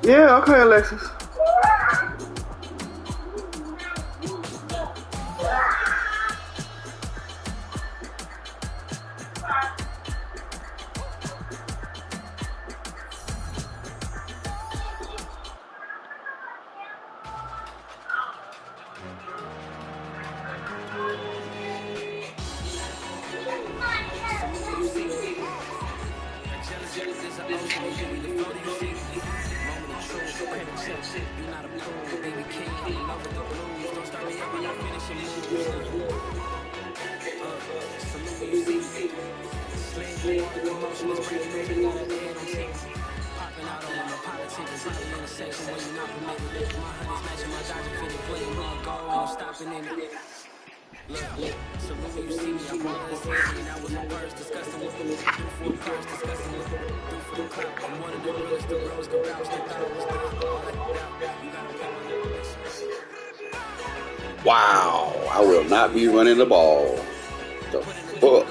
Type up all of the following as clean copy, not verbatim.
Yeah, okay, Alexis. Wow, I will not be running the ball. The fuck?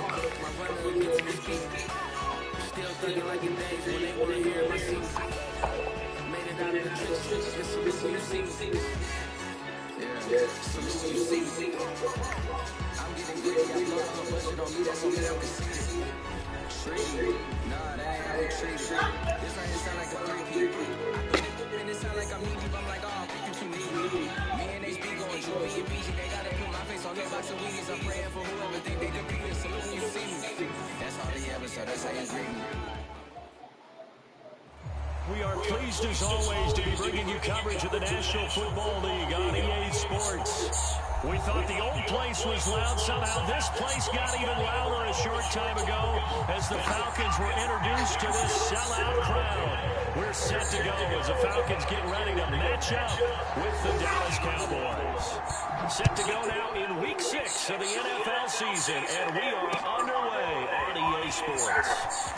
We are pleased as always to be bringing you coverage of the National Football League on EA Sports. We thought the old place was loud. Somehow this place got even louder a short time ago as the Falcons were introduced to this sellout crowd. We're set to go as the Falcons get ready to match up with the Dallas Cowboys. Set to go now in Week 6 of the NFL season, and we are underway on EA Sports.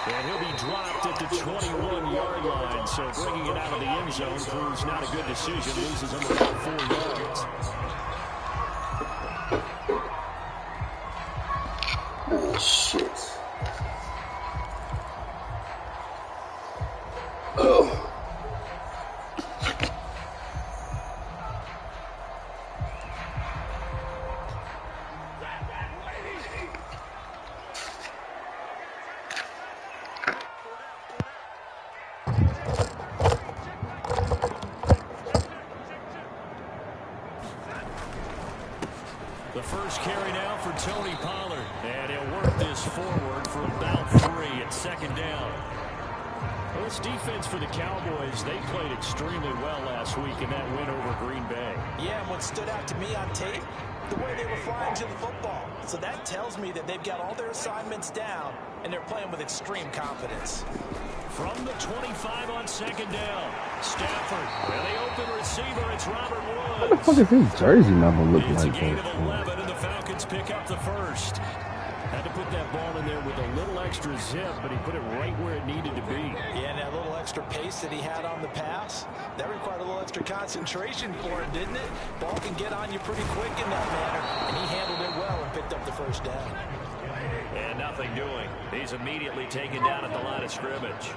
And he'll be dropped at the 21-yard line, so bringing it out of the end zone proves not a good decision. Loses him about 4 yards. Oh, shit. Oh. The first carry now for Tony Pollard. And he'll work this forward for about 3 at second down. Well, this defense for the Cowboys, they played extremely well last week in that win over Green Bay. Yeah, and what stood out to me on tape, the way they were flying to the football. So that tells me that they've got all their assignments down, and they're playing with extreme confidence. From the 25 on second down, Stafford, and the open receiver, it's Robert Woods. What the fuck is his jersey number look It's like? a gain of 11, and the Falcons pick up the first. Had to put that ball in there with a little extra zip, but he put it right where it needed to be. Yeah, and that little extra pace that he had on the pass, that required a little extra concentration for him, didn't it? Ball can get on you pretty quick in that manner, and he handled it well and picked up the first down. And nothing doing. He's immediately taken down at the line of scrimmage.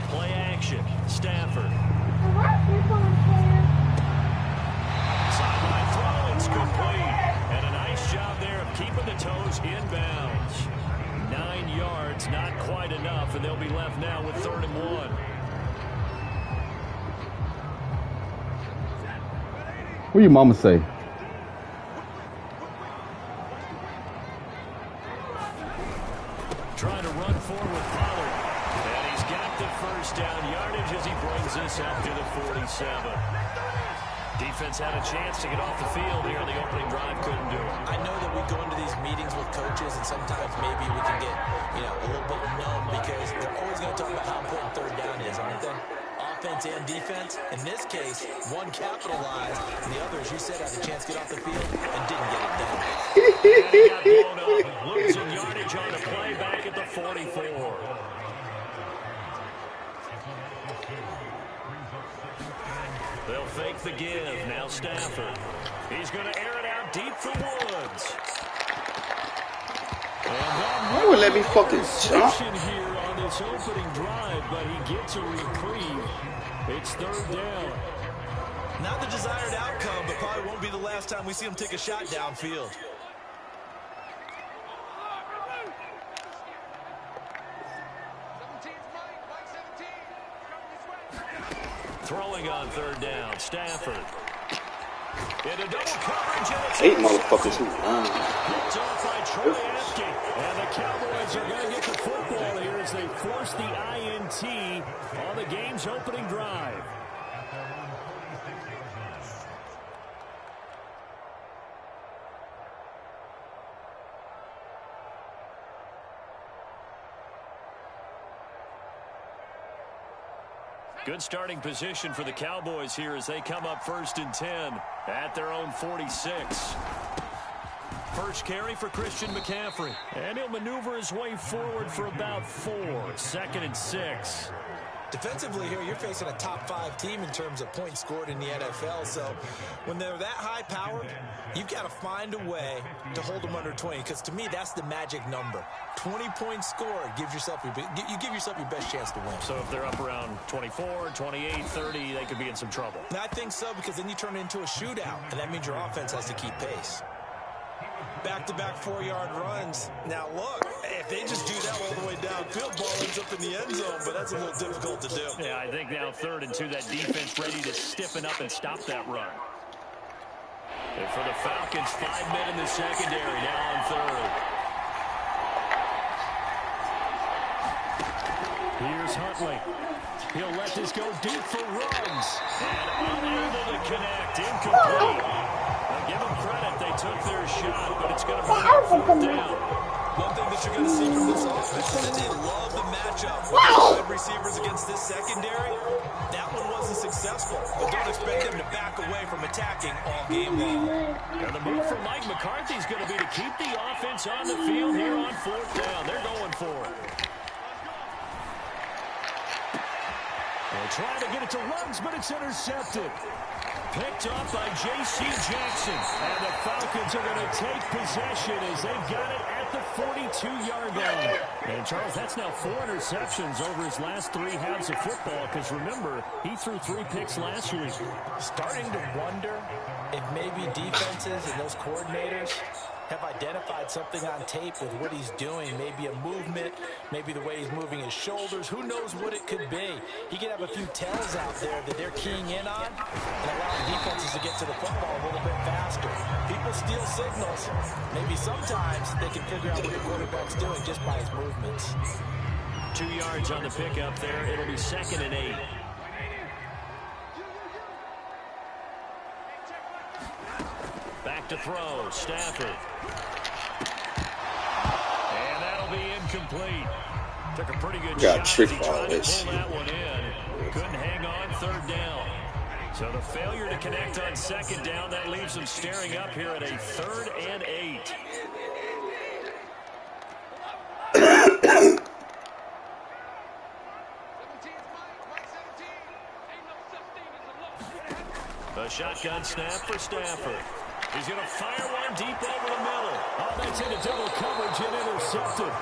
Play action. Stafford. Sideline throw. It's complete. And a nice job there of keeping the toes inbounds. 9 yards, not quite enough, and they'll be left now with 3rd and 1. What your mama say? Trying to run forward with Pollard. And he's got the first down yardage as he brings this up to the 47. Defense had a chance to get off the field here in the opening drive, couldn't do it. I know that we go into these meetings with coaches, and sometimes maybe we can get, a little bit numb because they're always going to talk about how important 3rd down is, aren't they? Offense and defense. In this case, one capitalized, and the other, as you said, had a chance to get off the field and didn't get it done. And he got blown up, losing yardage on the play back at the 44. They'll fake the give. Now Stafford. He's going to air it out deep for Woods. Why would let me fucking jump? Here on this opening drive, but he gets a reprieve. It's third down. Not the desired outcome, but probably won't be the last time we see him take a shot downfield. Throwing on third down, Stafford. Into double coverage, and it's 8 motherfuckers. picked off by Troy Apke. And the Cowboys are going to get the football here as they force the INT on the game's opening drive. Good starting position for the Cowboys here as they come up 1st and 10 at their own 46. First carry for Christian McCaffrey. And he'll maneuver his way forward for about 4. 2nd and 6. Defensively here, you're facing a top 5 team in terms of points scored in the NFL. So when they're that high powered, you've got to find a way to hold them under 20. Because to me, that's the magic number. 20 points scored gives yourself you give yourself your best chance to win. So if they're up around 24, 28, 30, they could be in some trouble. And I think so, because then you turn it into a shootout, and that means your offense has to keep pace. Back-to-back 4-yard runs. Now, look, if they just do that all the way downfield, ball ends up in the end zone, but that's a little difficult to do. Yeah, I think now 3rd and 2, that defense ready to stiffen up and stop that run. And for the Falcons, 5 men in the secondary now on 3rd. Here's Huntley. He'll let this go deep for Ruggs. And unable to connect. Incomplete. Now give them credit. They took their shot, but it's going to bring up 4th down. One thing that you're going to see from this offense is that they love the matchup with the wide receivers against this secondary. That one wasn't successful, but don't expect them to back away from attacking all game long. And the move from Mike McCarthy is going to be to keep the offense on the field here on 4th down. They're going for it. They're trying to get it to Ruggs, but it's intercepted. Picked up by J.C. Jackson. And the Falcons are going to take possession as they've got it at the 42-yard line. And, Charles, that's now 4 interceptions over his last 3 halves of football, because, remember, he threw 3 picks last week. Starting to wonder if maybe defenses and those coordinators have identified something on tape with what he's doing. Maybe a movement, maybe the way he's moving his shoulders. Who knows what it could be? He could have a few tells out there that they're keying in on and allowing defenses to get to the football a little bit faster. People steal signals. Maybe sometimes they can figure out what the quarterback's doing just by his movements. 2 yards on the pickup there. It'll be 2nd and 8. Back to throw, Stafford. And that'll be incomplete. Took a pretty good shot. Tricked He by tried to this. pull that one in. Couldn't hang on 3rd down. So the failure to connect on 2nd down, that leaves them staring up here at a 3rd and 8. A shotgun snap for Stafford. He's going to fire one deep over the middle. Oh, that's into double coverage and intercepted.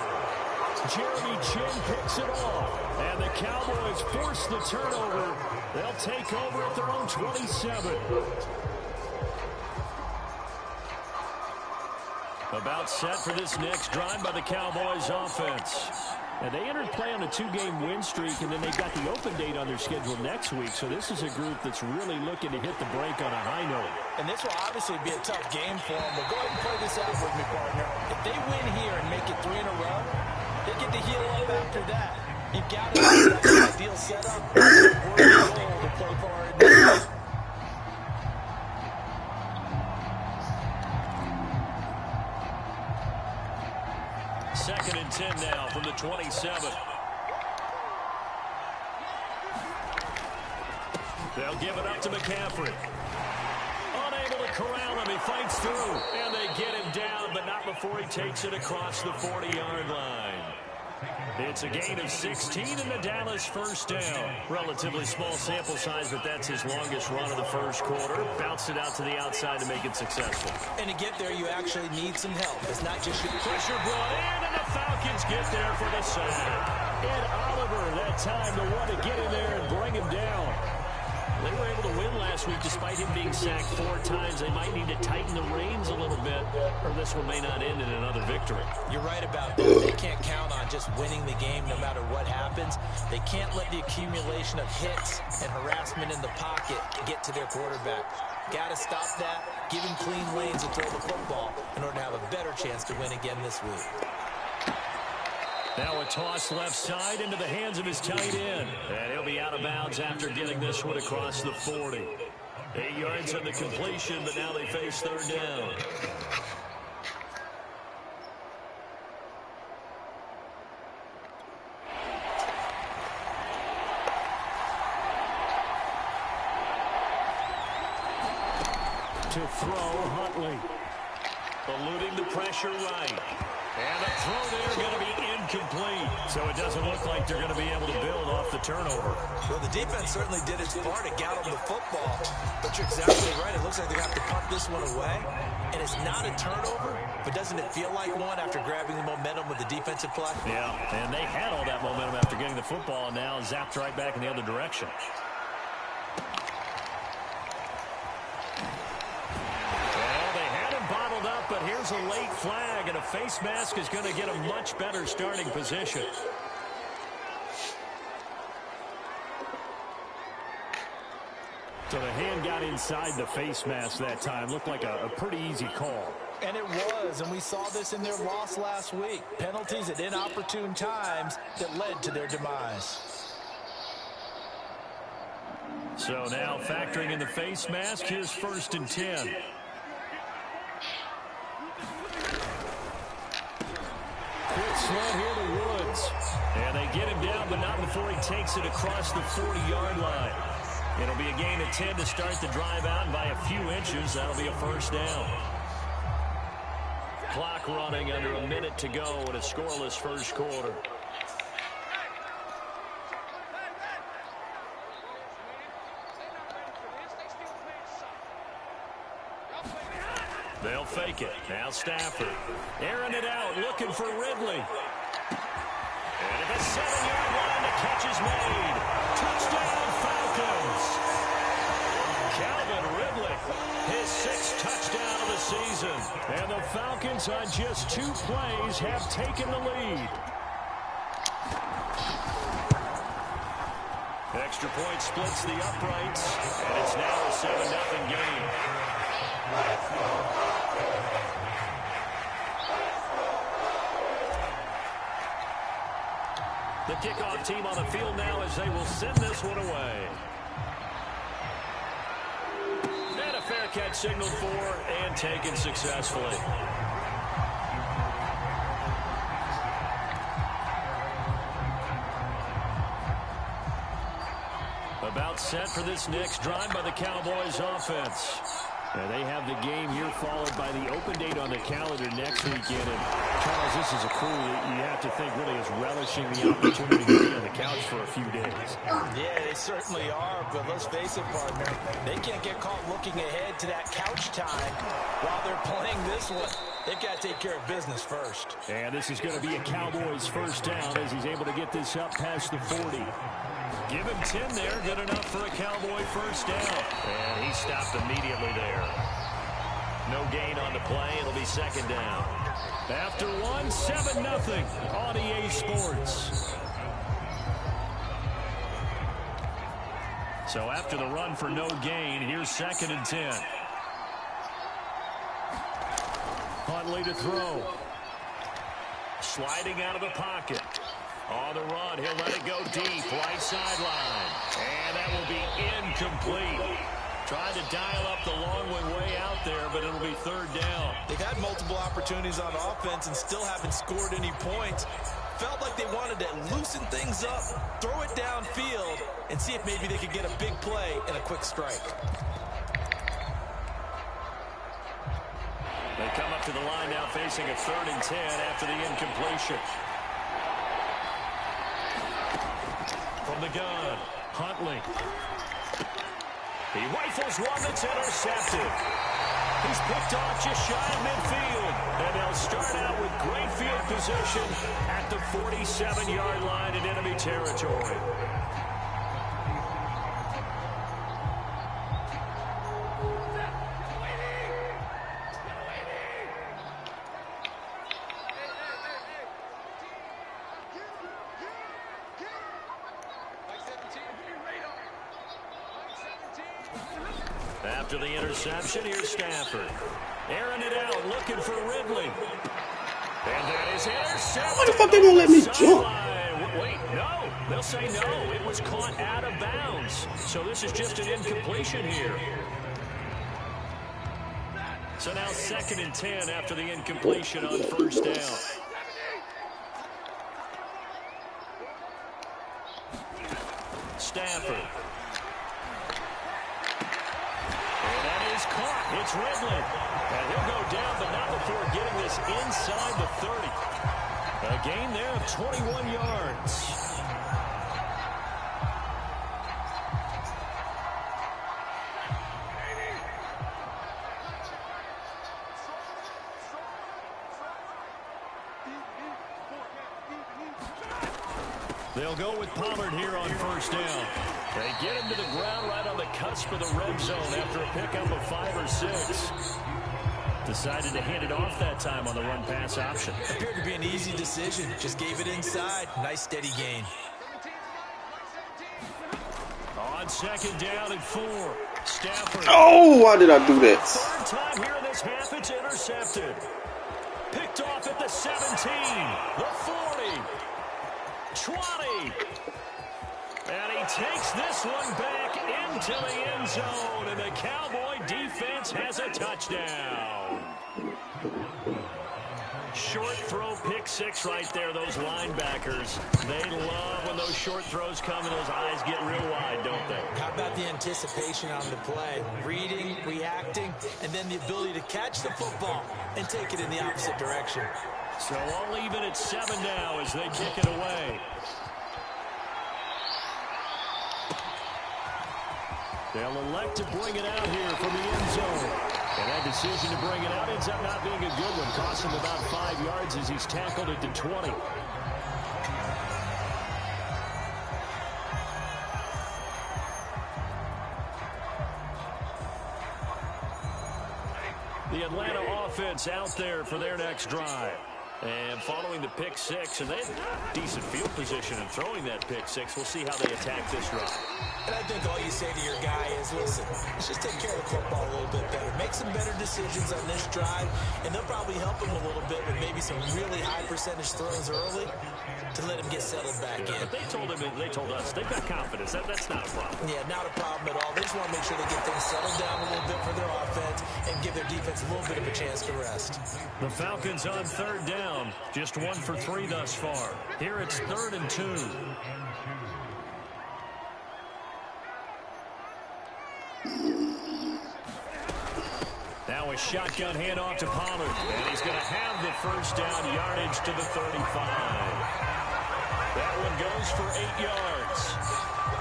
Jeremy Chinn picks it off. And the Cowboys force the turnover. They'll take over at their own 27. About set for this next drive by the Cowboys offense. And they entered play on a 2-game win streak, and then they've got the open date on their schedule next week. So this is a group that's really looking to hit the break on a high note. And this will obviously be a tough game for them. But go ahead and play this out with me, partner. If they win here and make it 3 in a row, they get to heal up after that. You've got to have that ideal setup. It's a worthy goal to play for in this. Second and 10 now from the 27. They'll give it up to McCaffrey. Unable to corral him. He fights through. And they get him down, but not before he takes it across the 40-yard line. It's a gain of 16 in the Dallas first down. Relatively small sample size, but that's his longest run of the first quarter. Bounced it out to the outside to make it successful. And to get there, you actually need some help. It's not just your pressure brought in, and the Falcons get there for the sack. Ed Oliver, that time to want to get in there and bring him down. They were able to win last week despite him being sacked 4 times. They might need to tighten the reins a little bit, or this one may not end in another victory. You're right about that. They can't count on just winning the game no matter what happens. They can't let the accumulation of hits and harassment in the pocket get to their quarterback. Got to stop that, give him clean lanes to throw the football in order to have a better chance to win again this week. Now a toss left side into the hands of his tight end. And he'll be out of bounds after getting this one across the 40. 8 yards on the completion, but now they face third down. To throw, Huntley. Eluding the pressure right. And the throw there going to be incomplete. So it doesn't look like they're going to be able to build off the turnover. Well, the defense certainly did its part to get them the football. But you're exactly right. It looks like they're going to have to punt this one away. And it's not a turnover, but doesn't it feel like one after grabbing the momentum with the defensive play? Yeah, and they had all that momentum after getting the football and now zapped right back in the other direction. But here's a late flag, and a face mask is going to get a much better starting position. So the hand got inside the face mask that time. Looked like a pretty easy call. And it was, and we saw this in their loss last week. Penalties at inopportune times that led to their demise. So now factoring in the face mask, here's 1st and 10. Slow here to Woods. And they get him down, but not before he takes it across the 40-yard line. It'll be a gain of 10 to start the drive out, and by a few inches, that'll be a first down. Clock running under a minute to go in a scoreless first quarter. They'll fake it. Now Stafford. Airing it out, looking for Ridley. And at the 7-yard line, the catch is made. Touchdown, Falcons. Calvin Ridley, his 6th touchdown of the season. And the Falcons on just 2 plays have taken the lead. Extra point splits the uprights, and it's now a 7-0 game. The kickoff team on the field now as they will send this one away. And a fair catch signaled for and taken successfully. About set for this next drive by the Cowboys offense. And they have the game here followed by the open date on the calendar next weekend. And Charles, this is a crew that you have to think really is relishing the opportunity to be on the couch for a few days. Yeah, they certainly are. But let's face it, partner, they can't get caught looking ahead to that couch time while they're playing this one. They've got to take care of business first. And this is going to be a Cowboys first down as he's able to get this up past the 40. Give him 10 there, good enough for a Cowboy first down. And he stopped immediately there. No gain on the play, it'll be 2nd down. After one, 7-0 on EA Sports. So after the run for no gain, here's 2nd and 10. Huntley to throw. Sliding out of the pocket. On the run, he'll let it go deep, right sideline. And that will be incomplete. Trying to dial up the long way out there, but it'll be 3rd down. They've had multiple opportunities on offense and still haven't scored any points. Felt like they wanted to loosen things up, throw it downfield, and see if maybe they could get a big play and a quick strike. They come up to the line now facing a 3rd and 10 after the incompletion. From the gun, Huntley. He rifles one that's intercepted. He's picked off just shy of midfield. And they'll start out with great field position at the 47-yard line in enemy territory. After the interception, here's Stafford. Airing it out, looking for Ridley. And that is intercepted. Why the fuck they won't let me jump? Wait, no. They'll say no. It was caught out of bounds. So this is just an incompletion here. So now 2nd and 10 after the incompletion on first down. Stafford. Caught. It's Ridley. And he'll go down, but not before getting this inside the 30. A gain there of 21 yards. They'll go with Pollard here on first down. They get him to the ground right on the cusp of the red zone after a pickup of 5 or 6. Decided to hand it off that time on the run-pass option. Appeared to be an easy decision. Just gave it inside. Nice steady gain. On 2nd down and 4. Stafford. Oh, why did I do that? 3rd time here in this half, it's intercepted. Picked off at the 17, the 40, 20. And he takes this one back into the end zone, and the Cowboy defense has a touchdown. Short throw, pick 6 right there, those linebackers. They love when those short throws come and those eyes get real wide, don't they? How about the anticipation on the play? Reading, reacting, and then the ability to catch the football and take it in the opposite direction. So all even at 7 now as they kick it away. They'll elect to bring it out here from the end zone. And that decision to bring it out ends up not being a good one. Cost him about 5 yards as he's tackled it to 20. The Atlanta offense out there for their next drive. And following the pick 6, and they had decent field position in throwing that pick 6. We'll see how they attack this run. And I think all you say to your guy is, listen, let's just take care of the football a little bit better. Make some better decisions on this drive, and they'll probably help him a little bit with maybe some really high percentage throws early to let him get settled back in. But they told us, they've got confidence. That's not a problem. Yeah, not a problem at all. They just want to make sure they get things settled down a little bit for their offense and give their defense a little bit of a chance to rest. The Falcons on 3rd down. Just 1 for 3 thus far. Here it's 3rd and 2. Now a shotgun handoff to Pollard. And he's going to have the first down yardage to the 35. That one goes for 8 yards.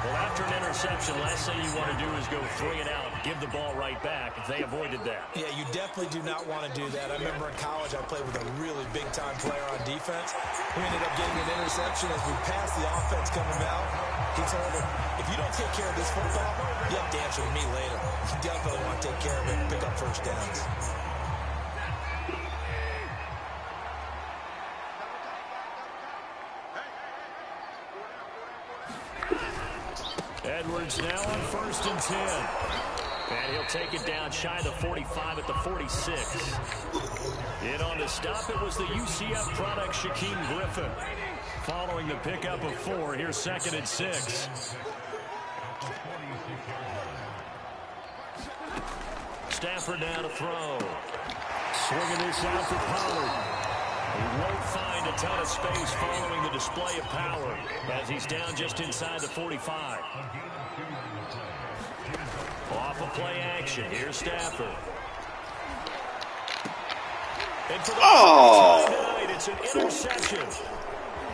Well, after an interception, last thing you want to do is go 3 and out, give the ball right back. They avoided that. Yeah, you definitely do not want to do that. I remember in college I played with a really big-time player on defense who ended up getting an interception as we passed the offense coming out. He told him, if you don't take care of this football, you have to answer to me later. You definitely want to take care of it and pick up first downs. Edwards now on 1st and 10. And he'll take it down shy of the 45 at the 46. In on the stop, it was the UCF product, Shaquem Griffin. Following the pickup of 4, here's 2nd and 6. Stafford now to throw. Swinging this out for Pollard. He won't find a ton of space following the display of power as he's down just inside the 45. Off of play action. Here's Stafford. And for the first time tonight, it's an interception.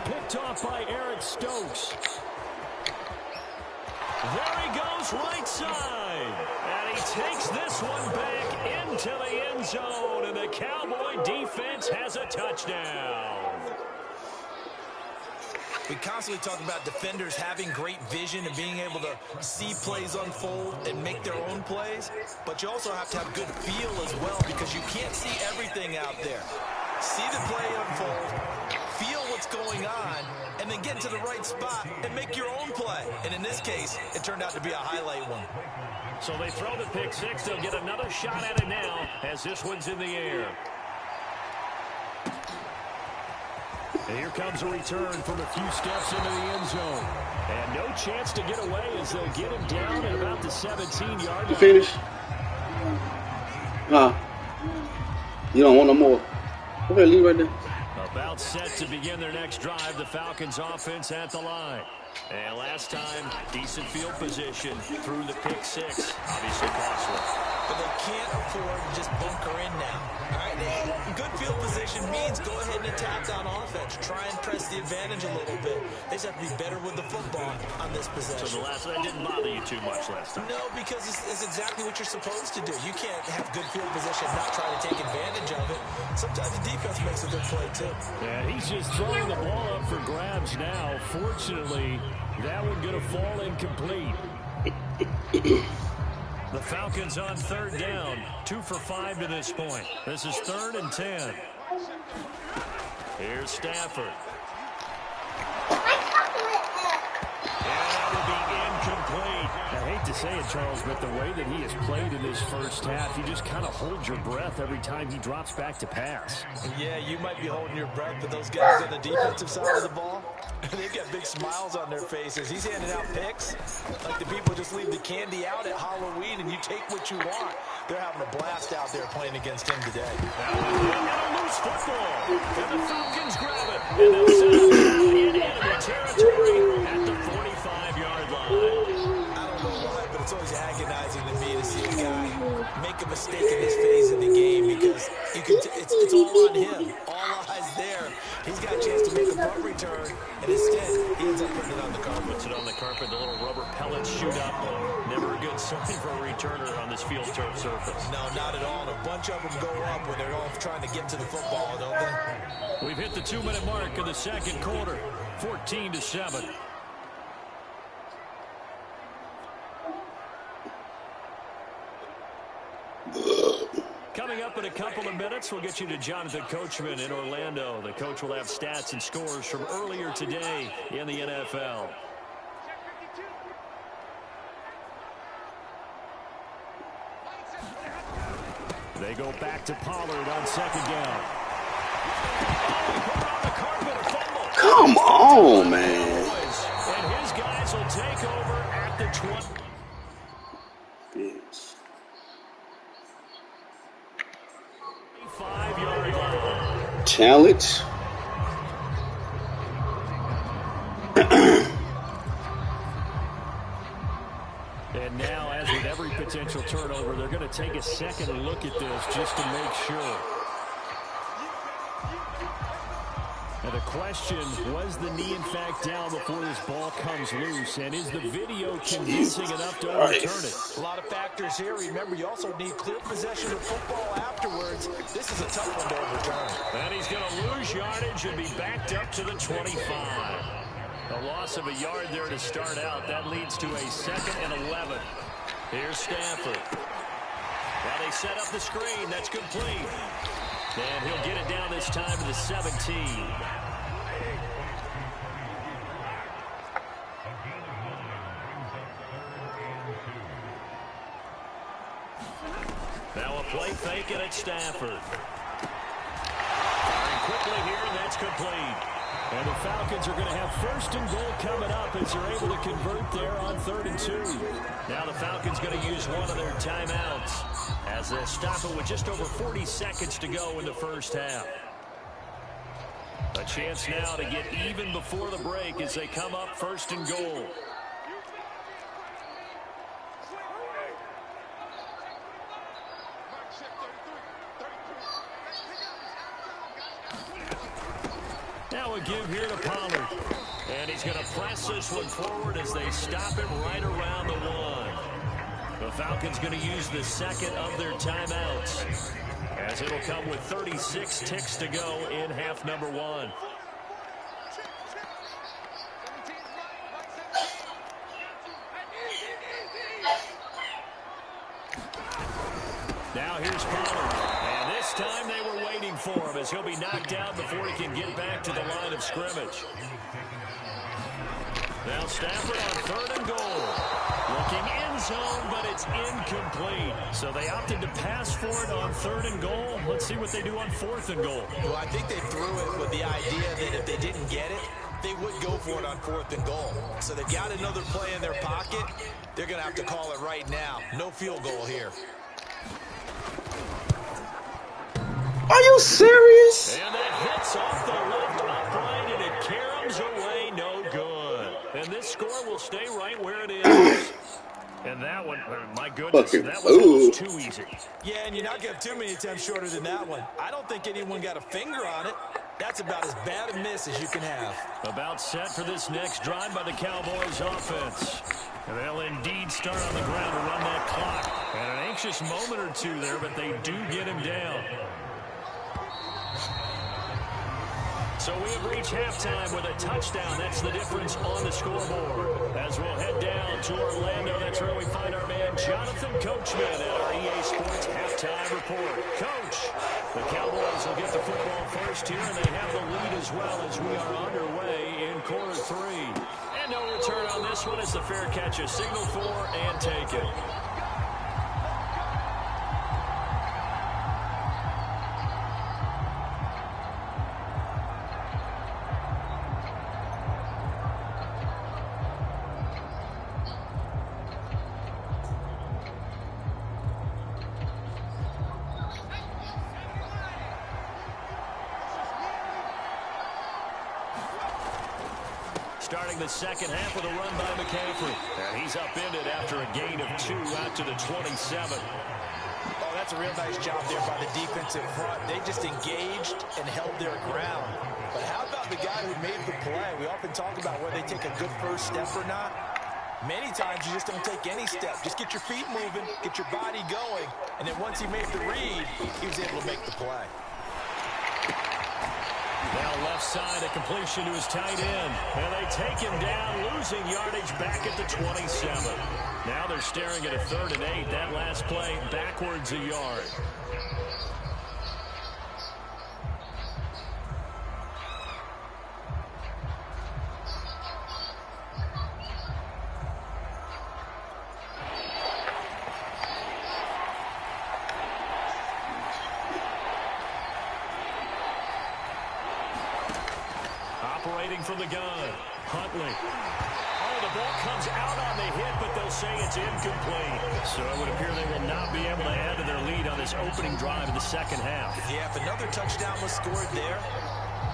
Picked off by Eric Stokes. There he goes right side. And he takes this one back into the end zone. And the Cowboy defense has a touchdown. We constantly talk about defenders having great vision and being able to see plays unfold and make their own plays. But you also have to have good feel as well because you can't see everything out there. See the play unfold, feel what's going on, and then get into the right spot and make your own play. And in this case, it turned out to be a highlight one. So they throw the pick six. They'll get another shot at it now as this one's in the air. And here comes a return from a few steps into the end zone. And no chance to get away as they'll get him down at about the 17-yard line. You finished? You don't want no more. Okay, leave right there. About set to begin their next drive. The Falcons offense at the line. And last time, decent field position through the pick six. Obviously costly. But they can't afford to just bunker in now. All right, good field position means go ahead and attack on offense. Try and press the advantage a little bit. They just have to be better with the football on this possession. So the last one didn't bother you too much last time? No, because it's exactly what you're supposed to do. You can't have good field position and not try to take advantage of it. Sometimes the defense makes a good play, too. Yeah, he's just throwing the ball up for grabs now. Fortunately, that one going to fall incomplete. The Falcons on third down. 2 for 5 to this point. This is 3rd and 10. Here's Stafford. And that will be incomplete. I hate to say it, Charles, but the way that he has played in this first half, you just kind of hold your breath every time he drops back to pass. Yeah, you might be holding your breath, but those guys on the defensive side of the ball, they've got big smiles on their faces. He's handing out picks like the people just leave the candy out at Halloween and you take what you want. They're having a blast out there playing against him today. And a loose football. And the Falcons grab it. And they'll set up in enemy territory at the 45-yard line. I don't know why, but it's always agonizing to me to see a guy make a mistake in this phase of the game because you can it's all on him. All eyes there. He's got a chance to make a punt return, and instead, he ends up putting it on the carpet. Puts it on the carpet. The little rubber pellets shoot up. Never a good sign for a returner on this field turf surface. No, not at all. And a bunch of them go up when they're all trying to get to the football, don't they? We've hit the 2-minute mark of the second quarter. 14-7. Coming up in a couple of minutes, we'll get you to Jonathan Coachman in Orlando. The coach will have stats and scores from earlier today in the NFL. They go back to Pollard on second down. Come on, man. And his guys will take over at the 20. Yes. 5-yard line. Challenge. And now, as with every potential turnover, they're going to take a second look at this just to make sure. And the question, was the knee in fact down before this ball comes loose? And is the video convincing enough to overturn it? A lot of factors here. Remember, you also need clear possession of football afterwards. This is a tough one to overturn. And he's going to lose yardage and be backed up to the 25. A loss of a yard there to start out. That leads to a 2nd and 11. Here's Stafford. Now they set up the screen. That's complete. And he'll get it down this time to the 17. Now a play fake and it's Stafford. Firing quickly here, and that's complete. And the Falcons are going to have 1st and goal coming up as they're able to convert there on 3rd and 2. Now the Falcons going to use one of their timeouts as they stop it with just over 40 seconds to go in the first half. A chance now to get even before the break as they come up 1st and goal. Now a give here to Pollard. And he's going to press this one forward as they stop him right around the 1. The Falcons going to use the second of their timeouts, as it'll come with 36 ticks to go in half number 1. Now here's Pollard. And this time they were waiting for him, as he'll be knocked down before he can get back to the line of scrimmage. Now Stafford on 3rd and goal. Looking end zone, but it's incomplete. So they opted to pass for it on 3rd and goal. Let's see what they do on 4th and goal. Well, I think they threw it with the idea that if they didn't get it, they would go for it on 4th and goal. So they've got another play in their pocket. They're going to have to call it right now. No field goal here. Are you serious? And that hits off the left upright, and it caroms away, no good. And this score will stay right where it is. And that one, my goodness, Fucking that was almost too easy. Yeah, and you're not going to have too many attempts shorter than that one. I don't think anyone got a finger on it. That's about as bad a miss as you can have. About set for this next drive by the Cowboys offense. And they'll indeed start on the ground to run that clock. And an anxious moment or two there, but they do get him down. So we have reached halftime with a touchdown. That's the difference on the scoreboard. As we'll head down to Orlando, that's where we find our man Jonathan Coachman at our EA Sports Halftime Report. Coach, the Cowboys will get the football first here, and they have the lead as well as we are underway in quarter 3. And no return on this one as the fair catch is signaled for and taken. Starting the second half with a run by McCaffrey. And he's upended after a gain of 2 out to the 27. Oh, that's a real nice job there by the defensive front. They just engaged and held their ground. But how about the guy who made the play? We often talk about whether they take a good first step or not. Many times you just don't take any step. Just get your feet moving, get your body going, and then once he made the read, he was able to make the play. Now left side, a completion to his tight end. And they take him down, losing yardage back at the 27. Now they're staring at a 3rd and 8. That last play backwards a yard. Operating from the gun, Huntley. Oh, the ball comes out on the hit, but they'll say it's incomplete. So it would appear they will not be able to add to their lead on this opening drive of the second half. Yeah, if another touchdown was scored there,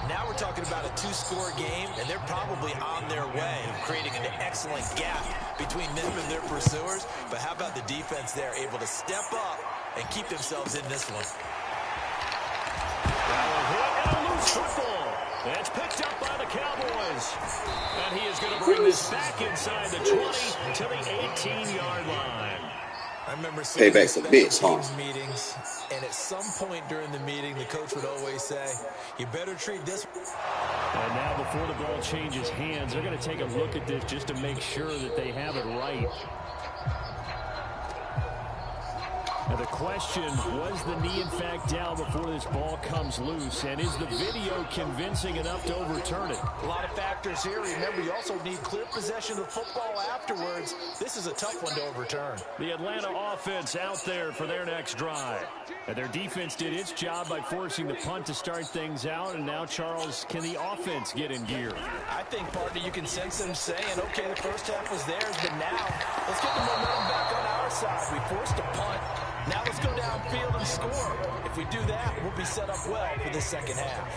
now we're talking about a 2-score game, and they're probably on their way, creating an excellent gap between them and their pursuers. But how about the defense there, able to step up and keep themselves in this one? Now a hit and a loose football. That's picked up by the Cowboys. And he is going to bring this back inside the 20 to the 18-yard line. I remember seeing Payback's a bitch, huh? meetings, and at some point during the meeting, the coach would always say, you better treat this. And now before the ball changes hands, they're going to take a look at this just to make sure that they have it right. Now the question, was the knee in fact down before this ball comes loose? And is the video convincing enough to overturn it? A lot of factors here. Remember, you also need clear possession of the football afterwards. This is a tough one to overturn. The Atlanta offense out there for their next drive. And their defense did its job by forcing the punt to start things out. And now, Charles, can the offense get in gear? I think, partner, you can sense them saying, okay, the first half was theirs, but now let's get the momentum back on our side. We forced a punt. Now let's go downfield and score. If we do that, we'll be set up well for the second half.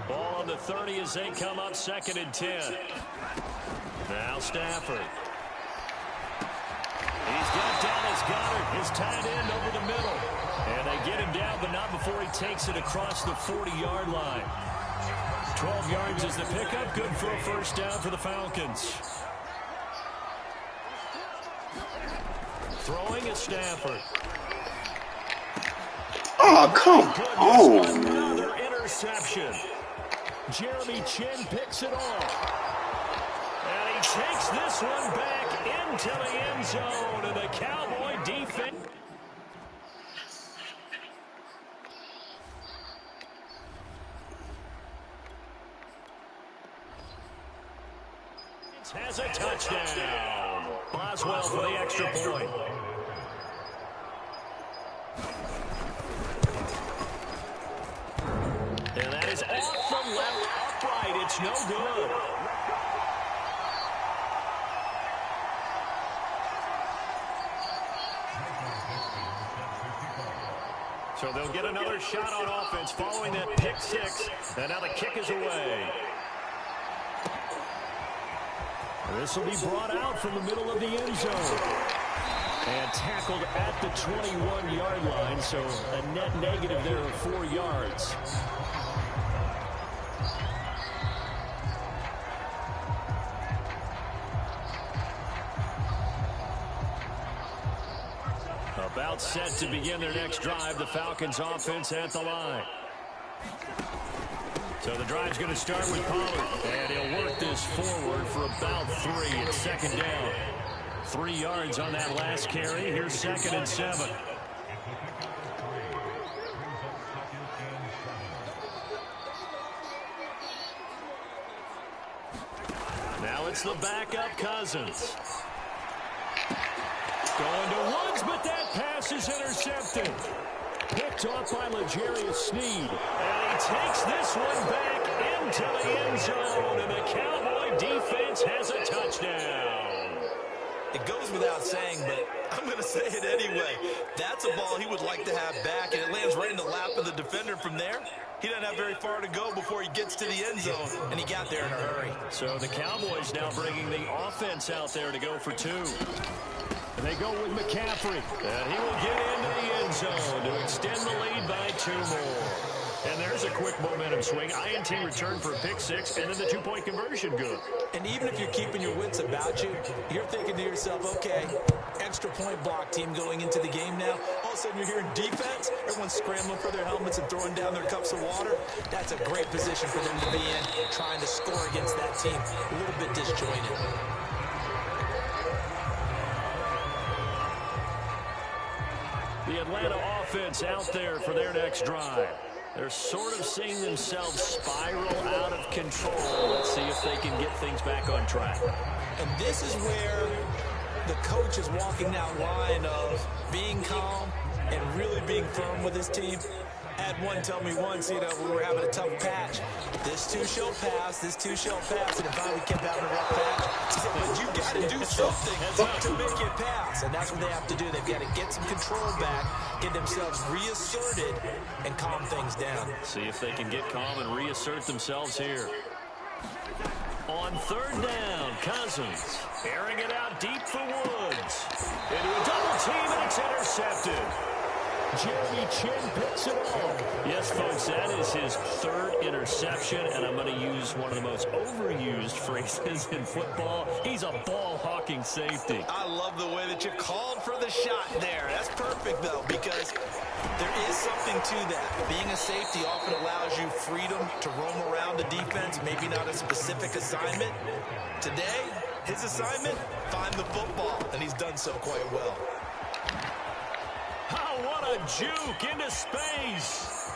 Ball on the 30 as they come up 2nd and 10. Now Stafford. He's got Dallas Goedert, his tight end, over the middle. And they get him down, but not before he takes it across the 40-yard line. 12 yards is the pickup. Good for a first down for the Falcons. Throwing at Stafford. Oh, come on, man. Another interception. Jeremy Chinn picks it off. And he takes this one back into the end zone. And the Cowboy defense has a touchdown. Boswell for the extra point. And that is off the left upright. It's no good. So they'll get another shot on offense following that pick six. And now the kick is away. This will be brought out from the middle of the end zone. And tackled at the 21-yard line, so a net negative there of 4 yards. About set to begin their next drive, the Falcons offense at the line. So the drive's going to start with Pollard, and he'll work this forward for about 3. It's second down. 3 yards on that last carry. Here's 2nd and 7. Now it's the backup Cousins. Going to Woods, but that pass is intercepted. Picked off by L'Jarius Sneed. And he takes this one back into the end zone. And the Cowboy defense has a touchdown. It goes without saying, but I'm going to say it anyway. That's a ball he would like to have back, and it lands right in the lap of the defender from there. He doesn't have very far to go before he gets to the end zone, and he got there in a hurry. So the Cowboys now bringing the offense out there to go for 2. And they go with McCaffrey. And he will get into the end zone to extend the lead by 2 more. And there's a quick momentum swing. INT return for a pick 6, and then the 2-point conversion good. And even if you're keeping your wits about you, you're thinking to yourself, okay, extra point block team going into the game now. All of a sudden you're hearing defense. Everyone's scrambling for their helmets and throwing down their cups of water. That's a great position for them to be in, trying to score against that team. A little bit disjointed. The Atlanta offense out there for their next drive. They're sort of seeing themselves spiral out of control. Let's see if they can get things back on track. And this is where the coach is walking that line of being calm and really being firm with his team. I had one tell me once, we were having a tough patch. This too shall pass, this too shall pass. And if we kept having a rough patch, he said, but you got to do something to make it pass. And that's what they have to do. They've got to get some control back, get themselves reasserted, and calm things down. See if they can get calm and reassert themselves here. On 3rd down, Cousins airing it out deep for Woods. Into a double team, and it's intercepted. Jeremy Chinn picks it off. Yes, folks, that is his 3rd interception, and I'm going to use one of the most overused phrases in football. He's a ball-hawking safety. I love the way that you called for the shot there. That's perfect, though, because there is something to that. Being a safety often allows you freedom to roam around the defense, maybe not a specific assignment. Today, his assignment, find the football, and he's done so quite well. Oh, what a juke into space.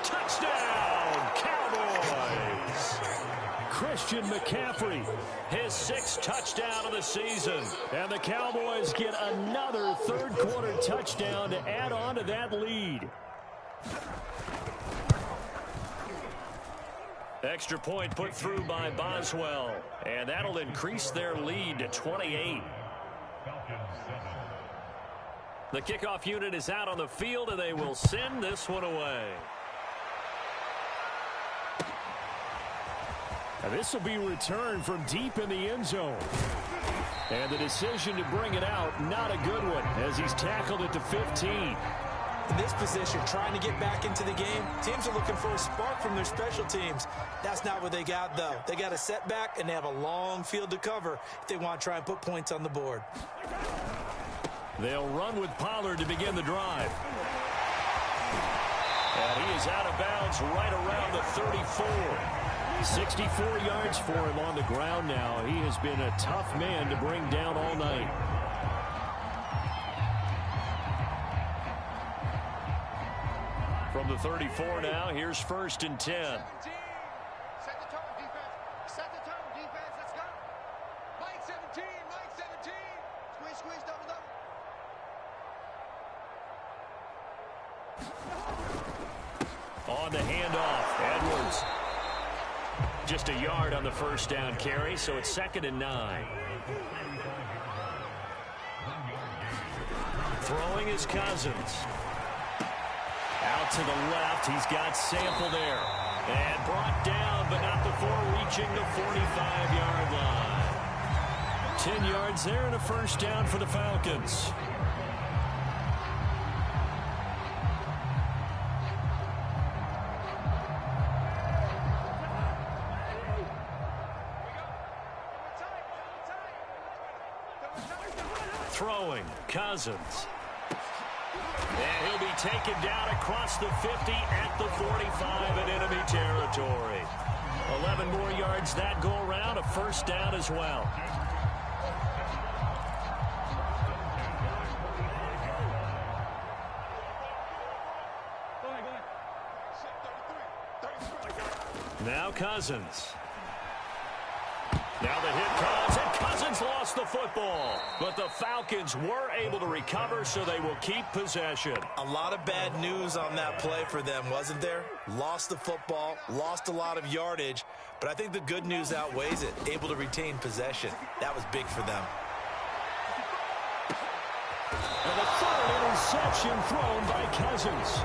Touchdown, Cowboys. Christian McCaffrey, his 6th touchdown of the season. And the Cowboys get another 3rd quarter touchdown to add on to that lead. Extra point put through by Boswell. And that'll increase their lead to 28. The kickoff unit is out on the field, and they will send this one away. And this will be returned from deep in the end zone. And the decision to bring it out, not a good one, as he's tackled at the 15. In this position, trying to get back into the game, teams are looking for a spark from their special teams. That's not what they got, though. They got a setback, and they have a long field to cover if they want to try and put points on the board. They'll run with Pollard to begin the drive. And he is out of bounds right around the 34. 64 yards for him on the ground now. He has been a tough man to bring down all night. From the 34 now, here's 1st and 10. Set the tone, defense. Set the tone, defense. Let's go. Mike 17, Mike 17. Squeeze, squeeze, double, double. On the handoff, Edwards. Just a yard on the first down carry, so it's 2nd and 9. Throwing is Cousins. Out to the left, he's got Sample there. And brought down, but not before reaching the 45-yard line. 10 yards there and a first down for the Falcons. Throwing, Cousins. And he'll be taken down across the 50 at the 45 in enemy territory. 11 more yards that go around, a first down as well. Now Cousins. Now the hit comes, and Cousins lost the football. But the Falcons were able to recover, so they will keep possession. A lot of bad news on that play for them, wasn't there? Lost the football, lost a lot of yardage, but I think the good news outweighs it. Able to retain possession. That was big for them. And the third interception thrown by Cousins.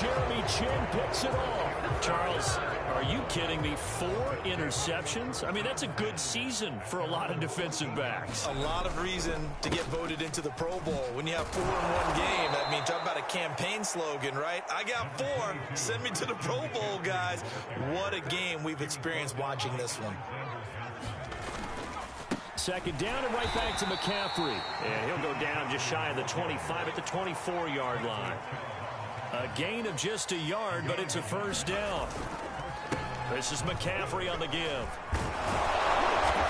Jeremy Chinn picks it off. Charles, are you kidding me? 4 interceptions? I mean, that's a good season for a lot of defensive backs. A lot of reason to get voted into the Pro Bowl. When you have 4 in one game, I mean, talk about a campaign slogan, right? I got 4. Send me to the Pro Bowl, guys. What a game we've experienced watching this one. 2nd down and right back to McCaffrey. And he'll go down just shy of the 25 at the 24-yard line. A gain of just a yard, but it's a first down. This is McCaffrey on the give.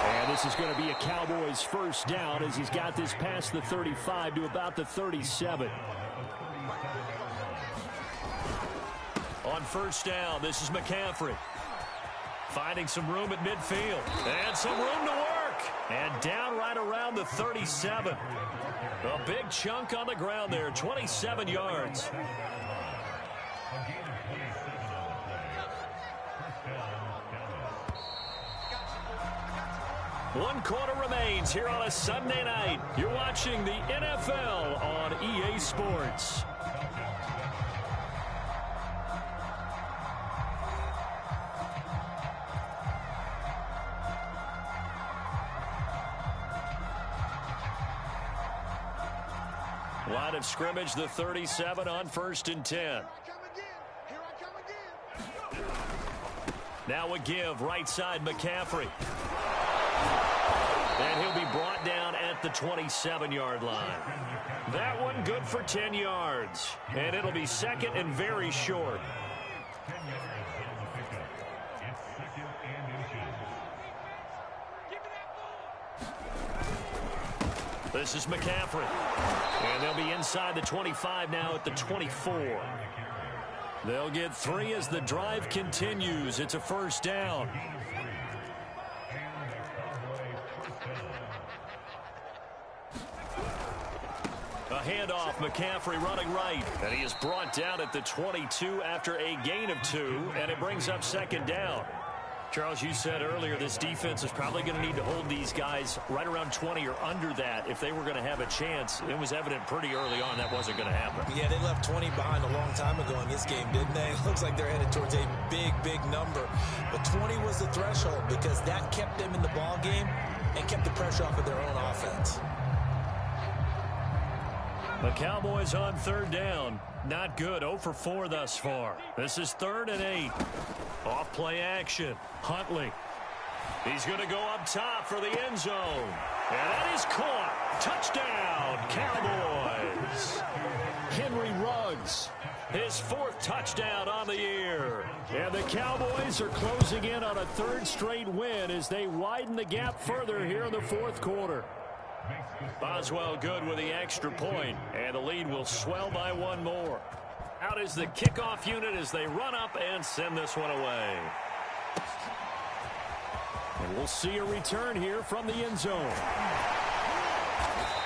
And this is going to be a Cowboys first down as he's got this past the 35 to about the 37. On first down, this is McCaffrey. Finding some room at midfield. And some room to work. And down right around the 37. A big chunk on the ground there, 27 yards. One quarter remains here on a Sunday night. You're watching the NFL on EA Sports. Line of scrimmage, the 37 on 1st and 10. Here I come again. Now a give, right side McCaffrey. And he'll be brought down at the 27-yard line. That one good for 10 yards. And it'll be 2nd and very short. This is McCaffrey. And they'll be inside the 25 now at the 24. They'll get 3 as the drive continues. It's a first down. A handoff, McCaffrey running right. And he is brought down at the 22 after a gain of 2, and it brings up 2nd down. Charles, you said earlier this defense is probably going to need to hold these guys right around 20 or under that if they were going to have a chance. It was evident pretty early on that wasn't going to happen. Yeah, they left 20 behind a long time ago in this game, didn't they? It looks like they're headed towards a big, big number. But 20 was the threshold because that kept them in the ball game and kept the pressure off of their own offense. The Cowboys on third down. Not good. 0 for 4 thus far. This is 3rd and 8. Off play action. Huntley. He's going to go up top for the end zone. And that is caught. Touchdown, Cowboys. Henry Ruggs, his 4th touchdown on the year. And the Cowboys are closing in on a 3rd straight win as they widen the gap further here in the 4th quarter. Boswell good with the extra point, and the lead will swell by 1 more. Out is the kickoff unit as they run up and send this one away. And we'll see a return here from the end zone.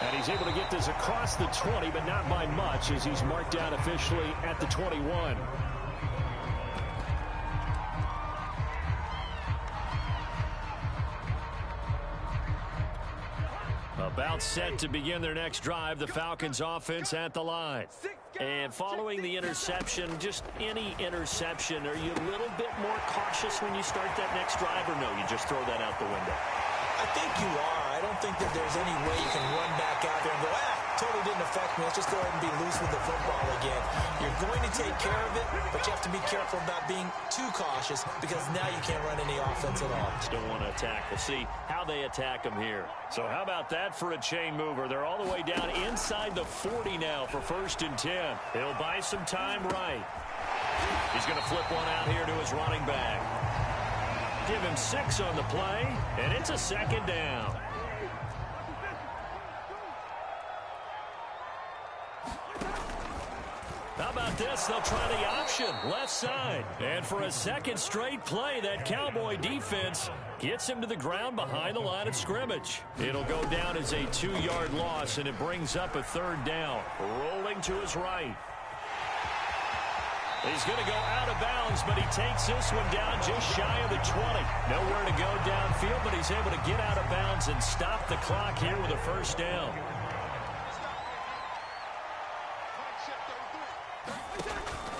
And he's able to get this across the 20, but not by much as he's marked down officially at the 21. About set to begin their next drive, the Falcons offense at the line. And following the interception, just any interception, are you a little bit more cautious when you start that next drive, or no, you just throw that out the window? I think you are. I don't think that there's any way you can run back out there and go, totally didn't affect me. Let's just go ahead and be loose with the football again. You're going to take care of it, but you have to be careful about being too cautious because now you can't run any offense at all. Still want to attack. We'll see how they attack them here. So how about that for a chain mover? They're all the way down inside the 40 now for 1st and 10. He'll buy some time right. He's going to flip one out here to his running back. Give him 6 on the play, and it's a 2nd down. How about this? They'll try the option, left side. And for a 2nd straight play, that Cowboy defense gets him to the ground behind the line of scrimmage. It'll go down as a 2-yard loss, and it brings up a 3rd down. Rolling to his right. He's going to go out of bounds, but he takes this one down just shy of the 20. Nowhere to go downfield, but he's able to get out of bounds and stop the clock here with a 1st down.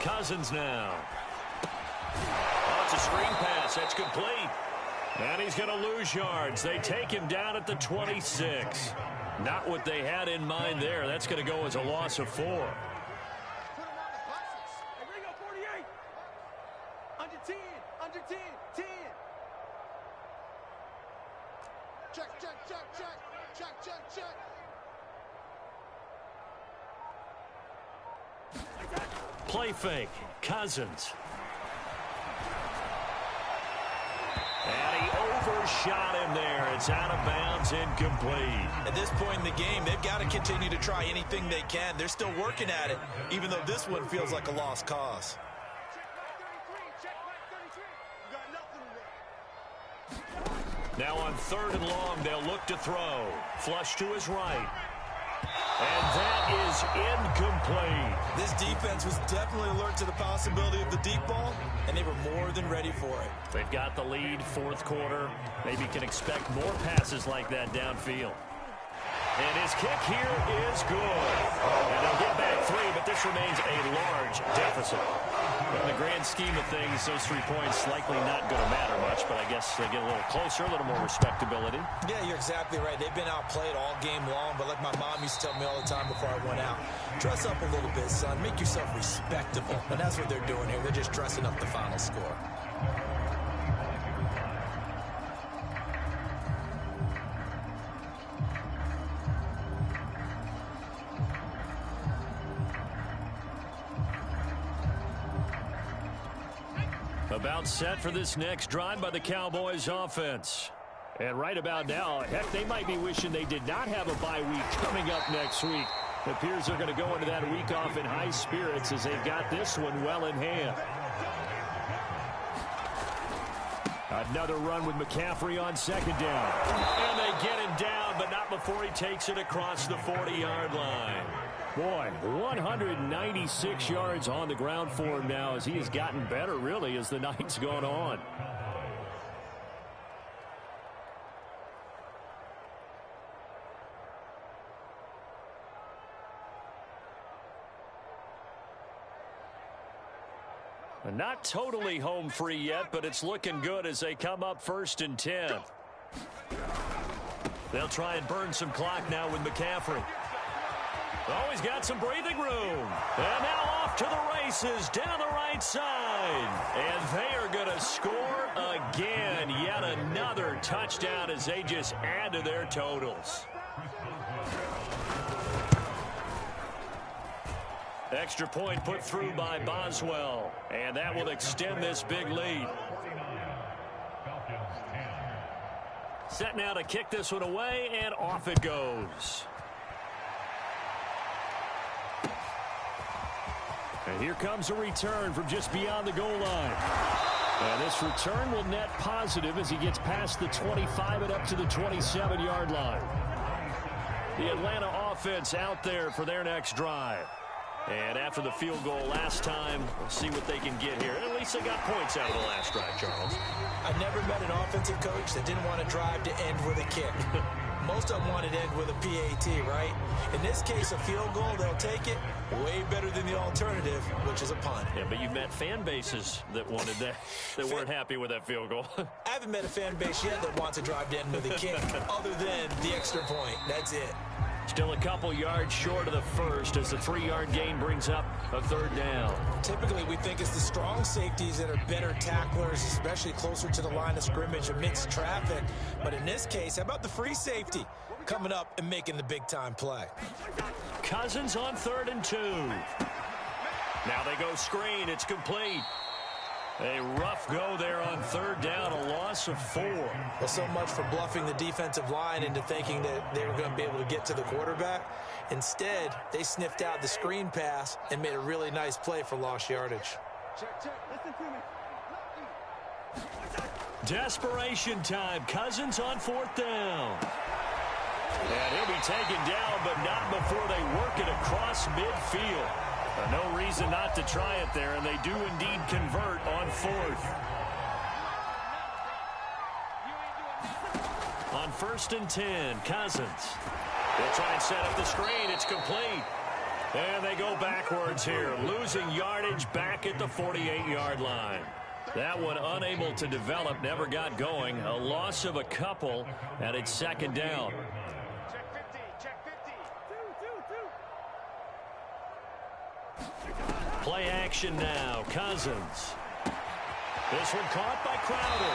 Cousins now. Oh, it's a screen pass. That's complete. And he's going to lose yards. They take him down at the 26. Not what they had in mind there. That's going to go as a loss of 4. Under 10, under 10, 10. Check, check, check, check, check, check, check. Play fake. Cousins. And he overshot him there. It's out of bounds, incomplete. At this point in the game, they've got to continue to try anything they can. They're still working at it, even though this one feels like a lost cause. Now on 3rd and long, they'll look to throw. Flush to his right. And that is incomplete. This defense was definitely alert to the possibility of the deep ball, and they were more than ready for it. They've got the lead, 4th quarter. Maybe can expect more passes like that downfield. And his kick here is good. And they'll get back 3, but this remains a large deficit. But in the grand scheme of things, those 3 points likely not going to matter much, but I guess they get a little closer, a little more respectability. Yeah, you're exactly right. They've been outplayed all game long, but like my mom used to tell me all the time before I went out, dress up a little bit, son. Make yourself respectable. And that's what they're doing here. They're just dressing up the final score. About set for this next drive by the Cowboys offense. And right about now, heck, they might be wishing they did not have a bye week coming up next week. It appears they're going to go into that week off in high spirits as they've got this one well in hand. Another run with McCaffrey on 2nd down. And they get him down, but not before he takes it across the 40-yard line. Boy, 196 yards on the ground for him now as he has gotten better, really, as the night's gone on. Not totally home free yet, but it's looking good as they come up 1st and 10. They'll try and burn some clock now with McCaffrey. Oh, he's got some breathing room. And now off to the races down the right side. And they are going to score again. Yet another touchdown as they just add to their totals. Extra point put through by Boswell. And that will extend this big lead. Set now to kick this one away, and off it goes. And here comes a return from just beyond the goal line. And this return will net positive as he gets past the 25 and up to the 27-yard line. The Atlanta offense out there for their next drive. And after the field goal last time, we'll see what they can get here. At least they got points out of the last drive, Charles. I never met an offensive coach that didn't want to drive to end with a kick. Most of them wanted to end with a PAT, right? In this case, a field goal, they'll take it. Way better than the alternative, which is a punt. Yeah, but you've met fan bases that wanted that, that weren't happy with that field goal. I haven't met a fan base yet that wants to drive to end with a kick, other than the extra point. That's it. Still a couple yards short of the first as the 3-yard gain brings up a third down. Typically, we think it's the strong safeties that are better tacklers, especially closer to the line of scrimmage amidst traffic. But in this case, how about the free safety coming up and making the big-time play? Cousins on 3rd and 2. Now they go screen. It's complete. A rough go there on 3rd down, a loss of 4. Well, so much for bluffing the defensive line into thinking that they were going to be able to get to the quarterback. Instead, they sniffed out the screen pass and made a really nice play for lost yardage. Check. Listen to me. Desperation time. Cousins on 4th down. And he'll be taken down, but not before they work it across midfield. No reason not to try it there, and they do indeed convert on 4th. On 1st and 10, Cousins. They'll try and set up the screen. It's complete. And they go backwards here, losing yardage back at the 48-yard line. That one unable to develop, never got going. A loss of a couple, and it's 2nd down. Play action now. Cousins. This one caught by Crowder.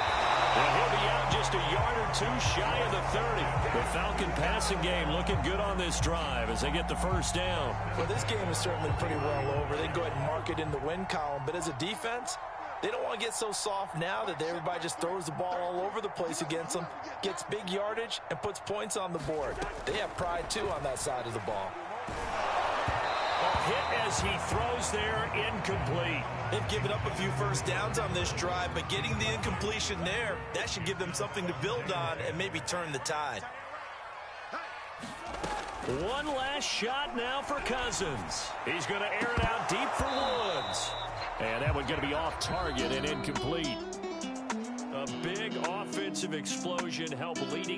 And he'll be out just a yard or 2 shy of the 30. The Falcon passing game looking good on this drive as they get the 1st down. Well, this game is certainly pretty well over. They go ahead and mark it in the win column. But as a defense, they don't want to get so soft now that everybody just throws the ball all over the place against them, gets big yardage, and puts points on the board. They have pride, too, on that side of the ball. Hit as he throws there, incomplete. They've given up a few 1st downs on this drive, but getting the incompletion there, that should give them something to build on and maybe turn the tide. One last shot now for Cousins. He's going to air it out deep for Woods. And that one's going to be off target and incomplete. A big offensive explosion helped leading